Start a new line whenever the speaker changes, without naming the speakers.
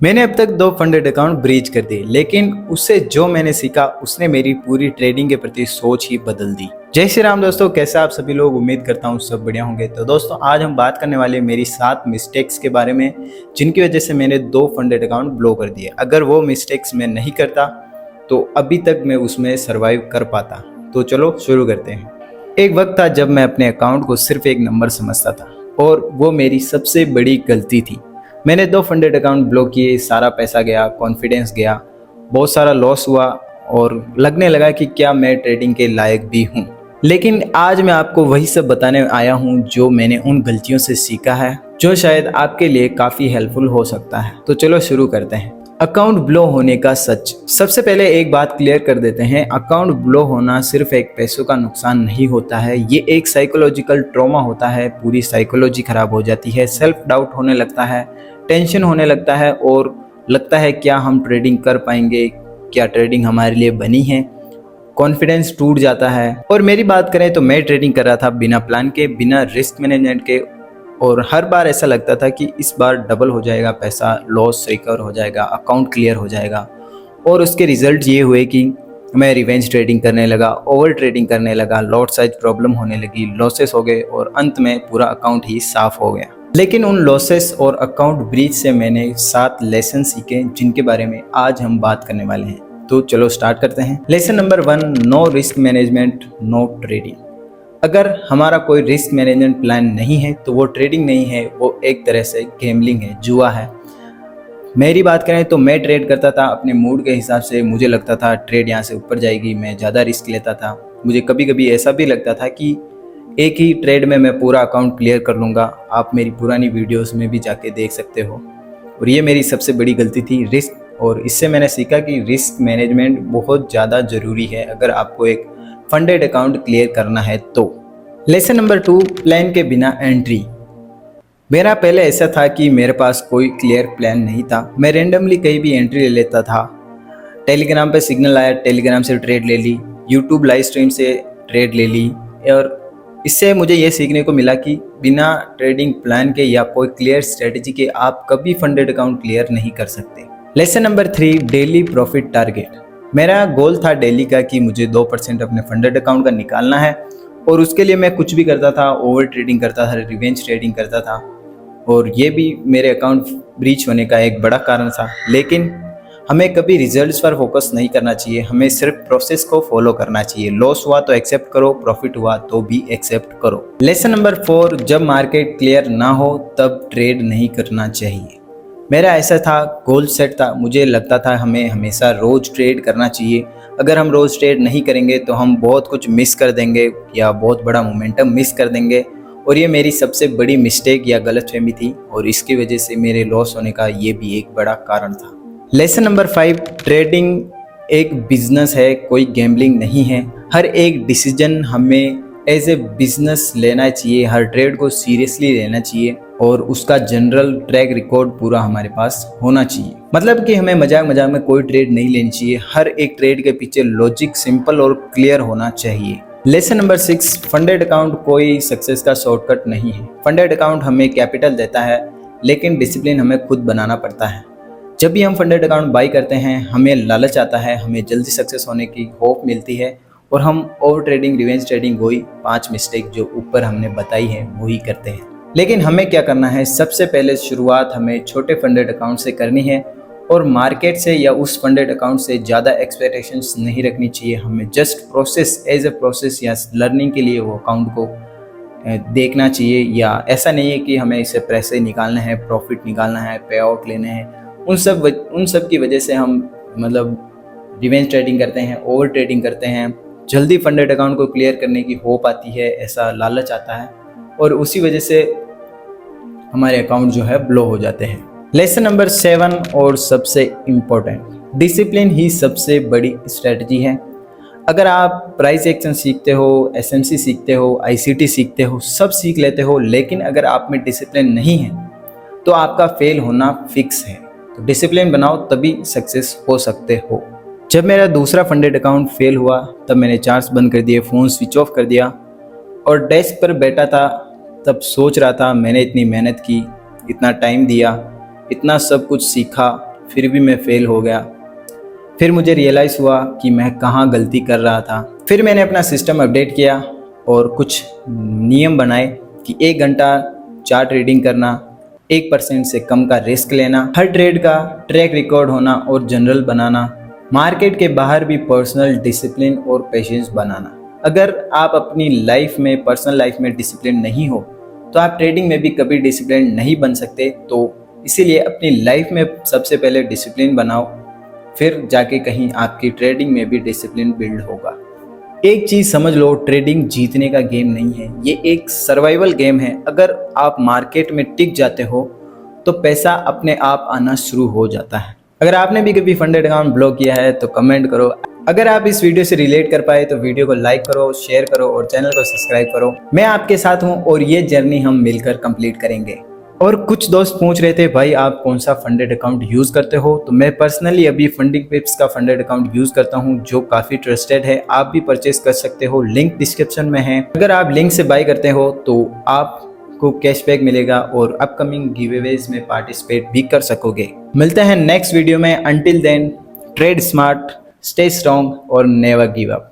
मैंने अब तक 2 फंडेड अकाउंट ब्रीच कर दिए, लेकिन उससे जो मैंने सीखा उसने मेरी पूरी ट्रेडिंग के प्रति सोच ही बदल दी। जय श्री राम दोस्तों, कैसे आप सभी लोग। उम्मीद करता हूँ सब बढ़िया होंगे। तो दोस्तों आज हम बात करने वाले मेरी 7 मिस्टेक्स के बारे में, जिनकी वजह से मैंने 2 फंडेड अकाउंट ब्लो कर दिए। अगर वो मिस्टेक्स मैं नहीं करता तो अभी तक मैं उसमें सर्वाइव कर पाता। तो चलो शुरू करते हैं। एक वक्त था जब मैं अपने अकाउंट को सिर्फ एक नंबर समझता था और वो मेरी सबसे बड़ी गलती थी। मैंने 2 फंडेड अकाउंट ब्लॉक किए, सारा पैसा गया, कॉन्फिडेंस गया, बहुत सारा लॉस हुआ और लगने लगा कि क्या मैं ट्रेडिंग के लायक भी हूँ। लेकिन आज मैं आपको वही सब बताने आया हूँ जो मैंने उन गलतियों से सीखा है, जो शायद आपके लिए काफ़ी हेल्पफुल हो सकता है। तो चलो शुरू करते हैं। अकाउंट ब्लो होने का सच। सबसे पहले एक बात क्लियर कर देते हैं, अकाउंट ब्लो होना सिर्फ एक पैसों का नुकसान नहीं होता है, ये एक साइकोलॉजिकल ट्रॉमा होता है। पूरी साइकोलॉजी खराब हो जाती है, सेल्फ डाउट होने लगता है, टेंशन होने लगता है और लगता है क्या हम ट्रेडिंग कर पाएंगे, क्या ट्रेडिंग हमारे लिए बनी है। कॉन्फिडेंस टूट जाता है। और मेरी बात करें तो मैं ट्रेडिंग कर रहा था बिना प्लान के, बिना रिस्क मैनेजमेंट के, और हर बार ऐसा लगता था कि इस बार डबल हो जाएगा पैसा, लॉस रिकवर हो जाएगा, अकाउंट क्लियर हो जाएगा। और उसके रिजल्ट ये हुए कि मैं रिवेंज ट्रेडिंग करने लगा, ओवर ट्रेडिंग करने लगा, लॉट साइज प्रॉब्लम होने लगी, लॉसेस हो गए और अंत में पूरा अकाउंट ही साफ हो गया। लेकिन उन लॉसेस और अकाउंट ब्रीच से मैंने 7 लेसन सीखे, जिनके बारे में आज हम बात करने वाले हैं। तो चलो स्टार्ट करते हैं। Lesson number 1, no risk management, no trading. अगर हमारा कोई रिस्क मैनेजमेंट प्लान नहीं है तो वो ट्रेडिंग नहीं है, वो एक तरह से गैम्बलिंग है, जुआ है। मेरी बात करें तो मैं ट्रेड करता था अपने मूड के हिसाब से। मुझे लगता था ट्रेड यहाँ से ऊपर जाएगी, मैं ज़्यादा रिस्क लेता था। मुझे कभी कभी ऐसा भी लगता था कि एक ही ट्रेड में मैं पूरा अकाउंट क्लियर कर लूँगा। आप मेरी पुरानी वीडियोस में भी जाके देख सकते हो। और ये मेरी सबसे बड़ी गलती थी, रिस्क। और इससे मैंने सीखा कि रिस्क मैनेजमेंट बहुत ज़्यादा ज़रूरी है अगर आपको एक फंडेड अकाउंट क्लियर करना है तो। लेसन नंबर 2, प्लान के बिना एंट्री। मेरा पहले ऐसा था कि मेरे पास कोई क्लियर प्लान नहीं था, मैं रेंडमली कहीं भी एंट्री ले लेता था। टेलीग्राम पे सिग्नल आया, टेलीग्राम से ट्रेड ले ली, यूट्यूब लाइव स्ट्रीम से ट्रेड ले ली। और इससे मुझे ये सीखने को मिला कि बिना ट्रेडिंग प्लान के या कोई क्लियर स्ट्रेटजी के आप कभी फंडेड अकाउंट क्लियर नहीं कर सकते। Lesson number 3, daily profit target. मेरा गोल था डेली का कि मुझे 2% अपने फंडेड अकाउंट का निकालना है और उसके लिए मैं कुछ भी करता था, ओवर ट्रेडिंग करता था, रिवेंज ट्रेडिंग करता था। और ये भी मेरे अकाउंट ब्रीच होने का एक बड़ा कारण था। लेकिन हमें कभी रिजल्ट्स पर फोकस नहीं करना चाहिए, हमें सिर्फ प्रोसेस को फॉलो करना चाहिए। लॉस हुआ तो एक्सेप्ट करो, प्रॉफिट हुआ तो भी एक्सेप्ट करो। लेसन नंबर 4, जब मार्केट क्लियर ना हो तब ट्रेड नहीं करना चाहिए। मेरा ऐसा था, गोल सेट था, मुझे लगता था हमें हमेशा रोज ट्रेड करना चाहिए। अगर हम रोज ट्रेड नहीं करेंगे तो हम बहुत कुछ मिस कर देंगे या बहुत बड़ा मोमेंटम मिस कर देंगे। और ये मेरी सबसे बड़ी मिस्टेक या गलतफहमी थी और इसकी वजह से मेरे लॉस होने का ये भी एक बड़ा कारण था। लेसन नंबर 5, ट्रेडिंग एक बिजनेस है, कोई गैम्बलिंग नहीं है। हर एक डिसीजन हमें एज ए बिजनेस लेना चाहिए, हर ट्रेड को सीरियसली लेना चाहिए और उसका जनरल ट्रैक रिकॉर्ड पूरा हमारे पास होना चाहिए। मतलब कि हमें मजाक मजाक में कोई ट्रेड नहीं लेनी चाहिए, हर एक ट्रेड के पीछे लॉजिक सिंपल और क्लियर होना चाहिए। लेसन नंबर 6, फंडेड अकाउंट कोई सक्सेस का शॉर्टकट नहीं है। फंडेड अकाउंट हमें कैपिटल देता है, लेकिन डिसिप्लिन हमें खुद बनाना पड़ता है। जब भी हम फंडेड अकाउंट बाई करते हैं हमें लालच आता है, हमें जल्दी सक्सेस होने की होप मिलती है और हम ओवर ट्रेडिंग, रिवेंज ट्रेडिंग, वही 5 मिस्टेक जो ऊपर हमने बताई है वही करते हैं। लेकिन हमें क्या करना है, सबसे पहले शुरुआत हमें छोटे फंडेड अकाउंट से करनी है और मार्केट से या उस फंडेड अकाउंट से ज़्यादा एक्सपेक्टेशंस नहीं रखनी चाहिए। हमें just process as a process या लर्निंग के लिए वो अकाउंट को देखना चाहिए। या ऐसा नहीं है कि हमें इसे पैसे निकालना है, प्रॉफिट निकालना है, पे आउट लेने हैं। उन सब की वजह से हम मतलब रिवेंज ट्रेडिंग करते हैं, ओवर ट्रेडिंग करते हैं, जल्दी फंडेड अकाउंट को क्लियर करने की होप आती है, ऐसा लालच आता है और उसी वजह से हमारे अकाउंट जो है ब्लो हो जाते हैं। लेसन नंबर 7 और सबसे इम्पोर्टेंट, डिसिप्लिन ही सबसे बड़ी स्ट्रेटजी है। अगर आप प्राइस एक्शन सीखते हो, एसएमसी सीखते हो, आईसीटी सीखते हो, सब सीख लेते हो, लेकिन अगर आप में डिसिप्लिन नहीं है तो आपका फेल होना फिक्स है। तो डिसिप्लिन बनाओ तभी सक्सेस हो सकते हो। जब मेरा दूसरा फंडेड अकाउंट फेल हुआ तब मैंने चार्ट्स बंद कर दिए, फ़ोन स्विच ऑफ कर दिया और डेस्क पर बैठा था। तब सोच रहा था मैंने इतनी मेहनत की, इतना टाइम दिया, इतना सब कुछ सीखा, फिर भी मैं फेल हो गया। फिर मुझे रियलाइज़ हुआ कि मैं कहाँ गलती कर रहा था। फिर मैंने अपना सिस्टम अपडेट किया और कुछ नियम बनाए कि 1 घंटा चार्ट रीडिंग करना, 1% से कम का रिस्क लेना, हर ट्रेड का ट्रैक रिकॉर्ड होना और जनरल बनाना, मार्केट के बाहर भी पर्सनल डिसिप्लिन और पेशेंस बनाना। अगर आप अपनी लाइफ में, पर्सनल लाइफ में डिसिप्लिन नहीं हो तो आप ट्रेडिंग में भी कभी डिसिप्लिन नहीं बन सकते। तो इसीलिए अपनी लाइफ में सबसे पहले डिसिप्लिन बनाओ, फिर जाके कहीं आपकी ट्रेडिंग में भी डिसिप्लिन बिल्ड होगा। एक चीज़ समझ लो, ट्रेडिंग जीतने का गेम नहीं है, ये एक सर्वाइवल गेम है। अगर आप मार्केट में टिक जाते हो तो पैसा अपने आप आना शुरू हो जाता है। अगर आपने भी कभी फंडेड अकाउंट ब्लॉक किया है तो कमेंट करो। अगर आप इस वीडियो से रिलेट कर पाए तो वीडियो को लाइक करो, शेयर करो और चैनल को सब्सक्राइब करो। मैं आपके साथ हूँ और ये जर्नी हम मिलकर कंप्लीट करेंगे। और कुछ दोस्त पूछ रहे थे भाई आप कौन सा फंडेड अकाउंट यूज़ करते हो, तो मैं पर्सनली अभी फंडिंग पिप्स का फंडेड अकाउंट यूज़ करता हूं जो काफ़ी ट्रस्टेड है। आप भी परचेस कर सकते हो, लिंक डिस्क्रिप्शन में है। अगर आप लिंक से बाय करते हो तो आपको कैशबैक मिलेगा और अपकमिंग गिवअवेज में पार्टिसिपेट भी कर सकोगे। मिलते हैं नेक्स्ट वीडियो में। Until then, trade smart, stay strong और नेवर गिव अप।